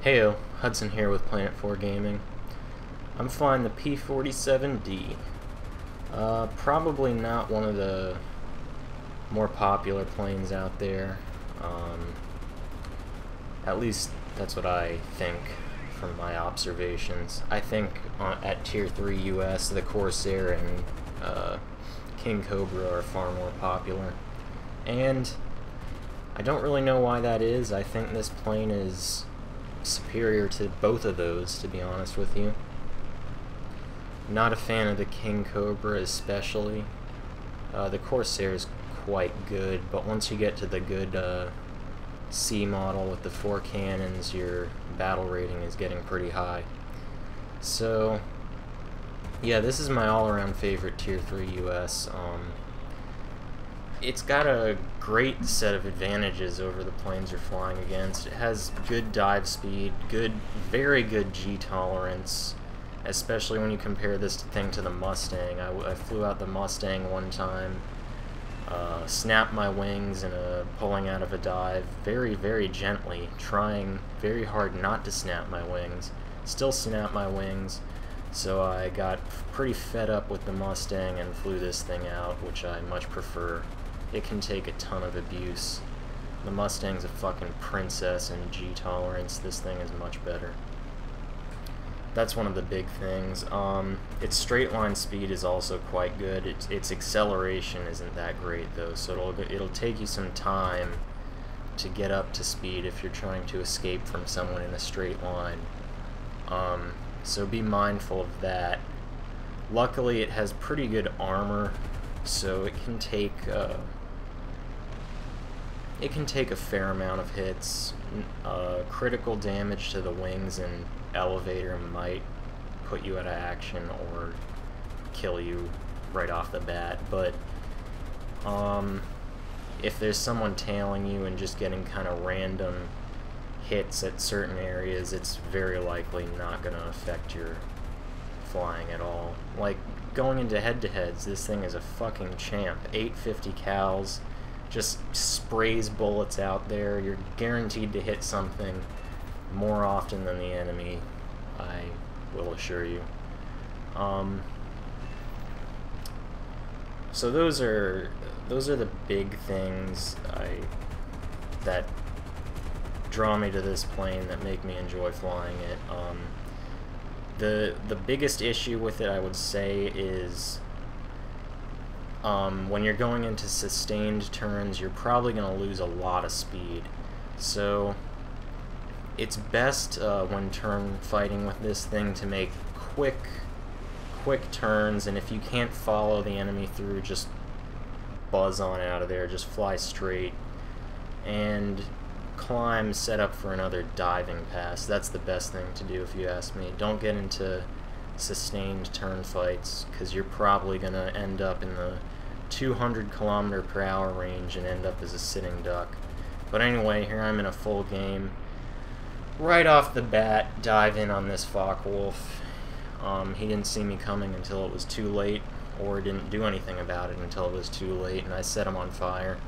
Heyo, Hudson here with Planet 4 Gaming. I'm flying the P-47D. Probably not one of the more popular planes out there. At least that's what I think from my observations. I think at Tier 3 US, the Corsair and King Cobra are far more popular. And I don't really know why that is. I think this plane is superior to both of those, to be honest with you. Not a fan of the King Cobra especially. The Corsair is quite good, but once you get to the good C model with the 4 cannons, your battle rating is getting pretty high. So yeah, this is my all-around favorite Tier 3 US. It's got a great set of advantages over the planes you're flying against. It has good dive speed, very good G tolerance, especially when you compare this thing to the Mustang. I flew out the Mustang one time, snapped my wings in pulling out of a dive very, very gently, trying very hard not to snap my wings. Still snapped my wings, so I got pretty fed up with the Mustang and flew this thing out, which I much prefer. It can take a ton of abuse. The Mustang's a fucking princess in G tolerance. This thing is much better. That's one of the big things. Its straight line speed is also quite good. Its acceleration isn't that great though, so it'll take you some time to get up to speed if you're trying to escape from someone in a straight line. So be mindful of that. Luckily, it has pretty good armor, so it can take a fair amount of hits. Critical damage to the wings and elevator might put you out of action or kill you right off the bat, but if there's someone tailing you and just getting kind of random hits at certain areas, it's very likely not going to affect your flying at all. Like, going into head-to-heads, this thing is a fucking champ. 850 cals, just sprays bullets out there. You're guaranteed to hit something more often than the enemy, I will assure you. So those are the big things that draw me to this plane, that make me enjoy flying it. The biggest issue with it, I would say, is when you're going into sustained turns, you're probably going to lose a lot of speed. So it's best when turn fighting with this thing to make quick turns, and if you can't follow the enemy through, just buzz on out of there, just fly straight and climb, set up for another diving pass. That's the best thing to do if you ask me. Don't get into sustained turn fights, because you're probably going to end up in the 200 km/h range and end up as a sitting duck. But anyway, here I'm in a full game. Right off the bat, dive in on this Focke-Wulf. He didn't see me coming until it was too late, or didn't do anything about it until it was too late, and I set him on fire.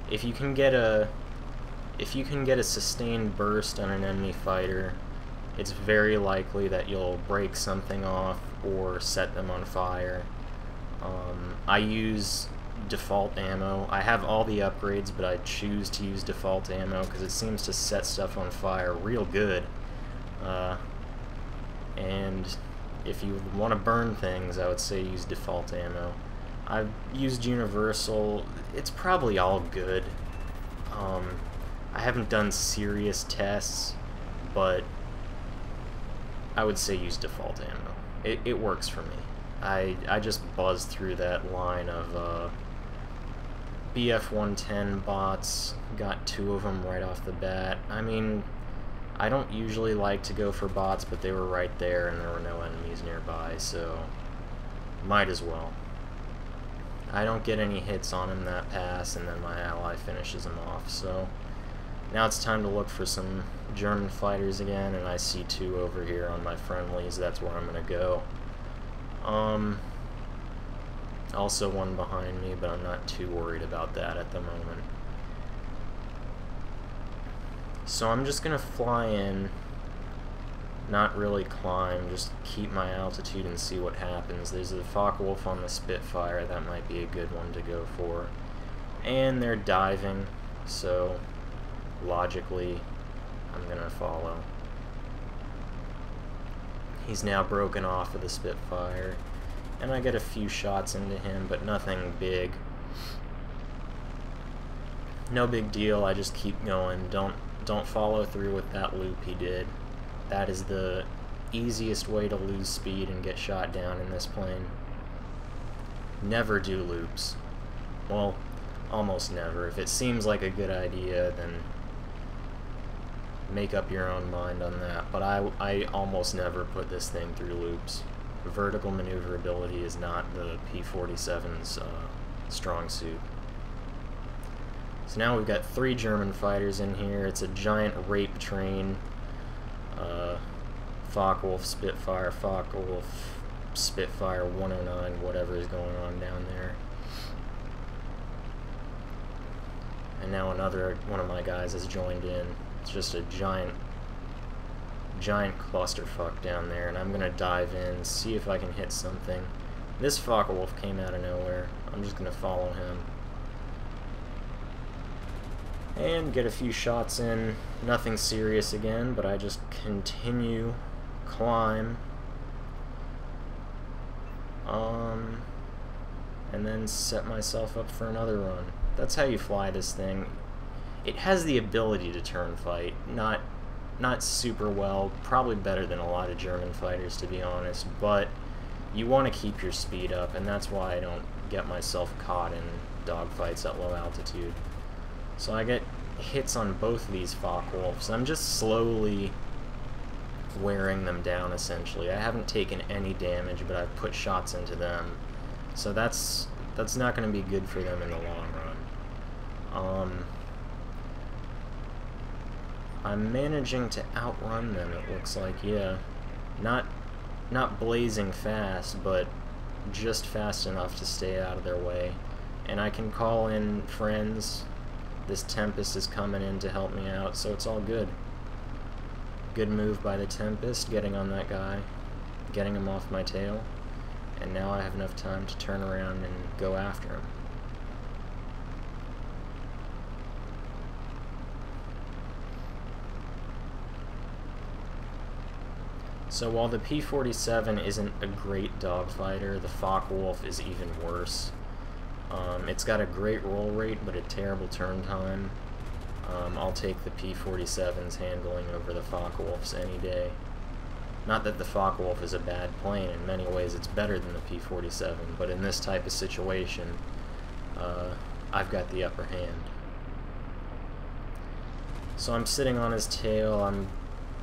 If you can get a sustained burst on an enemy fighter, it's very likely that you'll break something off or set them on fire. I use default ammo. I have all the upgrades, but I choose to use default ammo because it seems to set stuff on fire real good. And if you want to burn things, I would say use default ammo. I've used universal. It's probably all good. I haven't done serious tests, but I would say use default ammo. It works for me. I just buzzed through that line of BF-110 bots, got 2 of them right off the bat. I mean, I don't usually like to go for bots, but they were right there and there were no enemies nearby, so might as well. I don't get any hits on him that pass, and then my ally finishes him off, so now it's time to look for some German fighters again, and I see 2 over here on my friendlies. That's where I'm going to go. Also one behind me, but I'm not too worried about that at the moment. So I'm just gonna fly in, not really climb, just keep my altitude and see what happens. There's a Focke-Wulf on the Spitfire, that might be a good one to go for. And they're diving, so logically I'm gonna follow. He's now broken off of the Spitfire, and I get a few shots into him, but nothing big. No big deal, I just keep going. Don't follow through with that loop he did. That is the easiest way to lose speed and get shot down in this plane. Never do loops. Well, almost never. If it seems like a good idea, then make up your own mind on that. But I almost never put this thing through loops. Vertical maneuverability is not the P-47's strong suit. So now we've got 3 German fighters in here. It's a giant rape train. Focke-Wulf, Spitfire, Focke-Wulf, Spitfire 109, whatever is going on down there. And now another one of my guys has joined in. It's just a giant clusterfuck down there, and I'm gonna dive in, see if I can hit something. This Focke-Wulf came out of nowhere. I'm just gonna follow him. And get a few shots in. Nothing serious again, but I just continue, climb, and then set myself up for another run. That's how you fly this thing. It has the ability to turn fight, not super well, probably better than a lot of German fighters, to be honest, but you want to keep your speed up, and that's why I don't get myself caught in dogfights at low altitude. So I get hits on both of these Focke-Wulfs. I'm just slowly wearing them down, essentially. I haven't taken any damage, but I've put shots into them. So that's not going to be good for them in the long run. I'm managing to outrun them, it looks like, yeah. Not blazing fast, but just fast enough to stay out of their way. And I can call in friends. This Tempest is coming in to help me out, so it's all good. Good move by the Tempest, getting on that guy, getting him off my tail, and now I have enough time to turn around and go after him. So while the P-47 isn't a great dogfighter, the Focke-Wulf is even worse. It's got a great roll rate, but a terrible turn time. I'll take the P-47's handling over the Focke-Wulf's any day. Not that the Focke-Wulf is a bad plane, in many ways it's better than the P-47, but in this type of situation, I've got the upper hand. So I'm sitting on his tail, I'm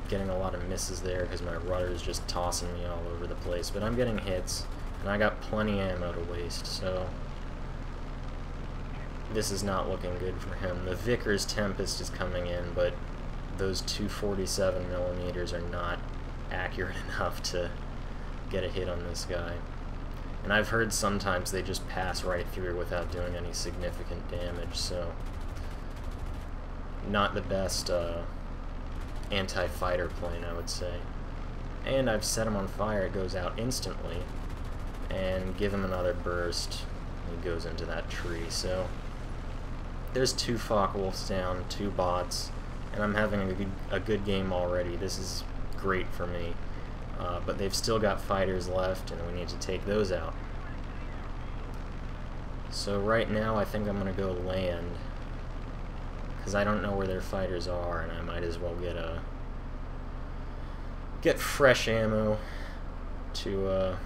getting a lot of misses there because my rudder is just tossing me all over the place, but I'm getting hits, and I got plenty of ammo to waste, so this is not looking good for him. The Vickers Tempest is coming in, but those 247mm are not accurate enough to get a hit on this guy. And I've heard sometimes they just pass right through without doing any significant damage, so not the best anti-fighter plane, I would say. And I've set him on fire, it goes out instantly, and give him another burst, he goes into that tree. So there's 2 Focke-Wulfs down, 2 bots, and I'm having a good game already. This is great for me, but they've still got fighters left, and we need to take those out. So right now I think I'm going to go land, because I don't know where their fighters are, and I might as well get fresh ammo to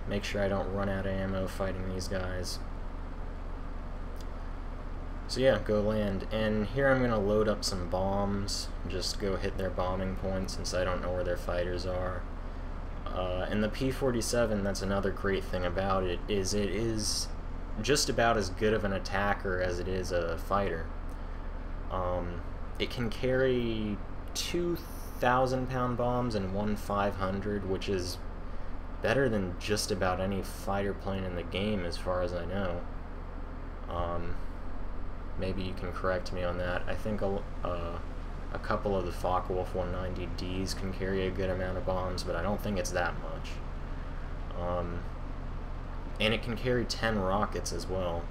make sure I don't run out of ammo fighting these guys. So yeah, go land. And here I'm going to load up some bombs, just go hit their bombing points since I don't know where their fighters are. And the P-47, that's another great thing about it is just about as good of an attacker as it is a fighter. It can carry 2 1,000-pound bombs and 1 500, which is better than just about any fighter plane in the game as far as I know. maybe you can correct me on that. I think a couple of the Focke-Wulf 190Ds can carry a good amount of bombs, but I don't think it's that much. And it can carry 10 rockets as well.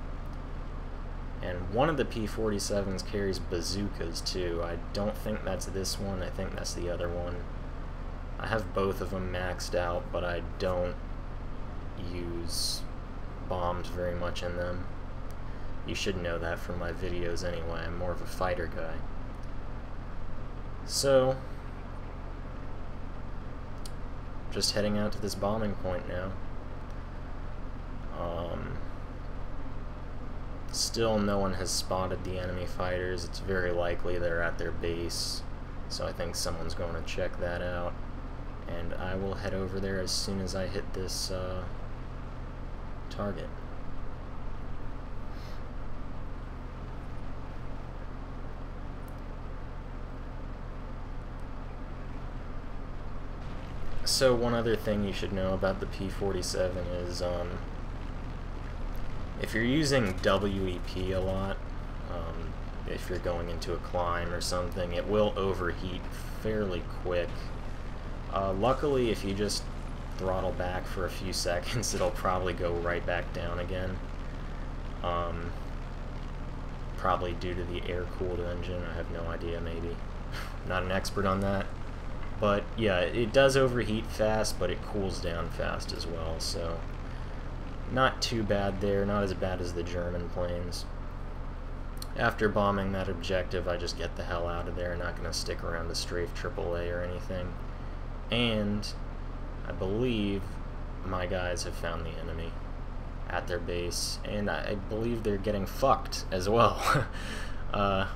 And one of the P-47s carries bazookas too. I don't think that's this one, I think that's the other one. I have both of them maxed out, but I don't use bombs very much in them. You should know that from my videos anyway, I'm more of a fighter guy. So, just heading out to this bombing point now. Still no one has spotted the enemy fighters. It's very likely they're at their base, so I think someone's going to check that out. And I will head over there as soon as I hit this target. So one other thing you should know about the P-47 is if you're using WEP a lot, if you're going into a climb or something, it will overheat fairly quick. Luckily, if you just throttle back for a few seconds, it'll probably go right back down again. Probably due to the air-cooled engine, I have no idea, maybe. Not an expert on that. But yeah, it does overheat fast, but it cools down fast as well, so not too bad there, not as bad as the German planes. After bombing that objective, I just get the hell out of there, not going to stick around to strafe AAA or anything. And I believe my guys have found the enemy at their base, and I believe they're getting fucked as well.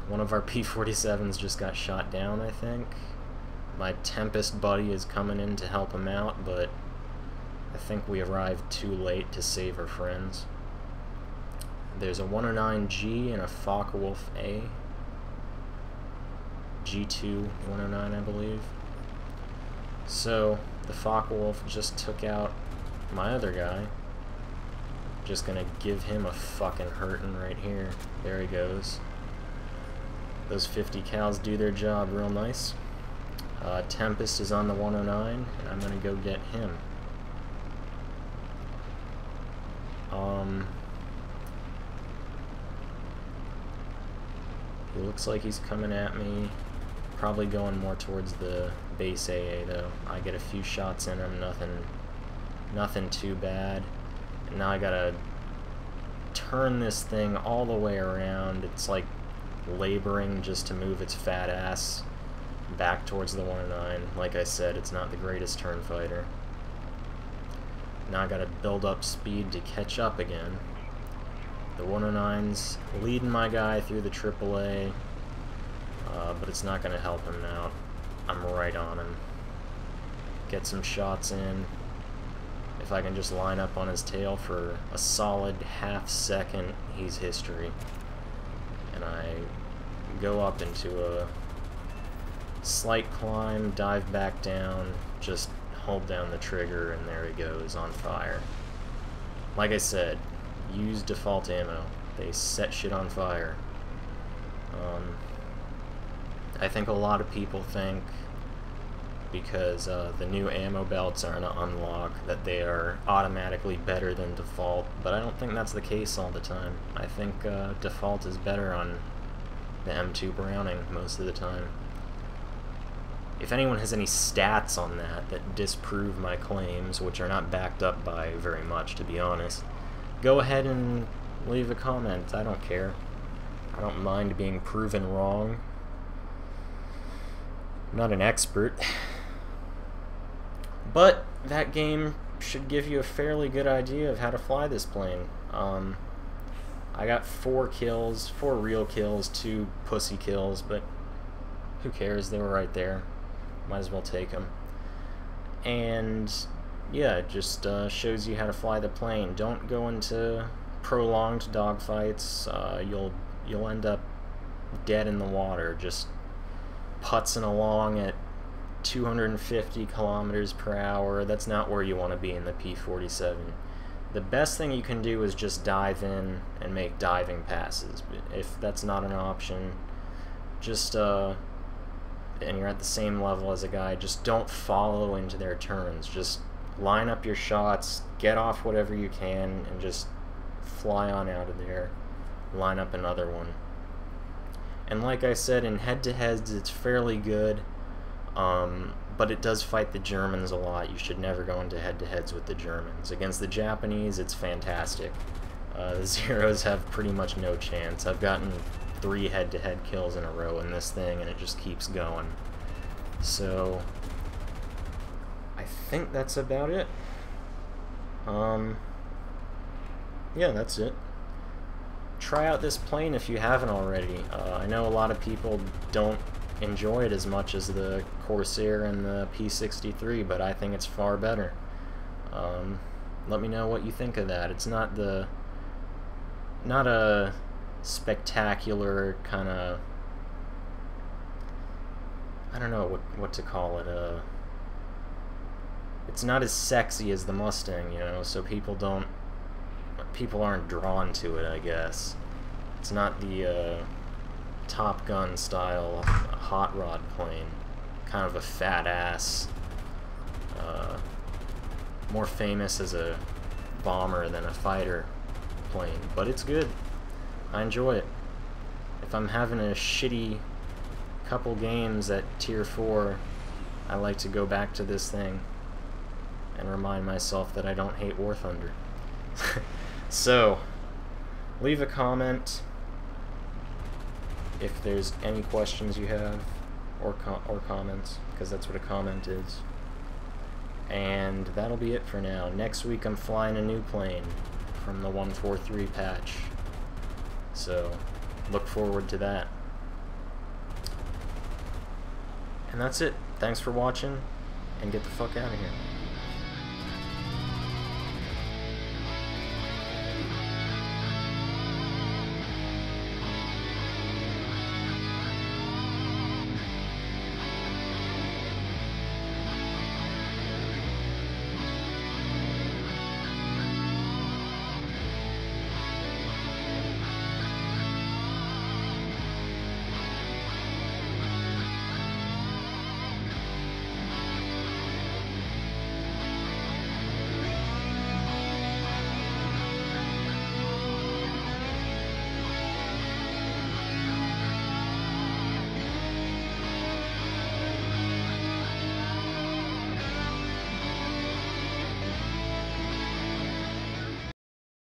One of our P-47s just got shot down, I think. My Tempest buddy is coming in to help him out, but I think we arrived too late to save our friends. There's a 109G and a Focke-Wulf A. G2 109, I believe. So, the Focke-Wulf just took out my other guy. Just gonna give him a fucking hurtin' right here. There he goes. Those 50 cals do their job real nice. Tempest is on the 109, and I'm gonna go get him. He looks like he's coming at me. Probably going more towards the base AA though. I get a few shots in him, nothing too bad. And now I gotta turn this thing all the way around. It's like laboring just to move its fat ass back towards the 109. Like I said, it's not the greatest turn fighter. Now I gotta build up speed to catch up again. The 109's leading my guy through the AAA, but it's not gonna help him out. I'm right on him. Get some shots in. If I can just line up on his tail for a solid half second, he's history. And I go up into a slight climb, dive back down, just hold down the trigger, and there he goes, on fire. Like I said, use default ammo. They set shit on fire. I think a lot of people think because the new ammo belts are to unlock that they are automatically better than default, but I don't think that's the case all the time. I think default is better on the M2 Browning most of the time. If anyone has any stats on that disprove my claims, which are not backed up by very much, to be honest, go ahead and leave a comment. I don't care. I don't mind being proven wrong. I'm not an expert. But that game should give you a fairly good idea of how to fly this plane. I got 4 kills, 4 real kills, 2 pussy kills, but who cares? They were right there. Might as well take them. And yeah, it just shows you how to fly the plane. Don't go into prolonged dogfights. You'll end up dead in the water, just putzing along at 250 kilometers per hour. That's not where you want to be in the P-47. The best thing you can do is just dive in and make diving passes. If that's not an option, just and you're at the same level as a guy, just don't follow into their turns. Just line up your shots, get off whatever you can, and just fly on out of there. Line up another one. And like I said, in head-to-heads, it's fairly good, but it does fight the Germans a lot. You should never go into head-to-heads with the Germans. Against the Japanese, it's fantastic. The Zeros have pretty much no chance. I've gotten 3 head-to-head kills in a row in this thing, and it just keeps going. So, I think that's about it. Yeah, that's it. Try out this plane if you haven't already. I know a lot of people don't enjoy it as much as the Corsair and the P-63, but I think it's far better. Let me know what you think of that. It's not a spectacular kind of, I don't know what to call it. It's not as sexy as the Mustang, you know, so people aren't drawn to it, I guess. It's not the Top Gun style hot rod plane. Kind of a fat ass. More famous as a bomber than a fighter plane, but it's good. I enjoy it. If I'm having a shitty couple games at Tier 4, I like to go back to this thing and remind myself that I don't hate War Thunder. So, leave a comment if there's any questions you have, or comments, because that's what a comment is. And that'll be it for now. Next week I'm flying a new plane from the 143 patch, so look forward to that. And that's it. Thanks for watching, and get the fuck out of here.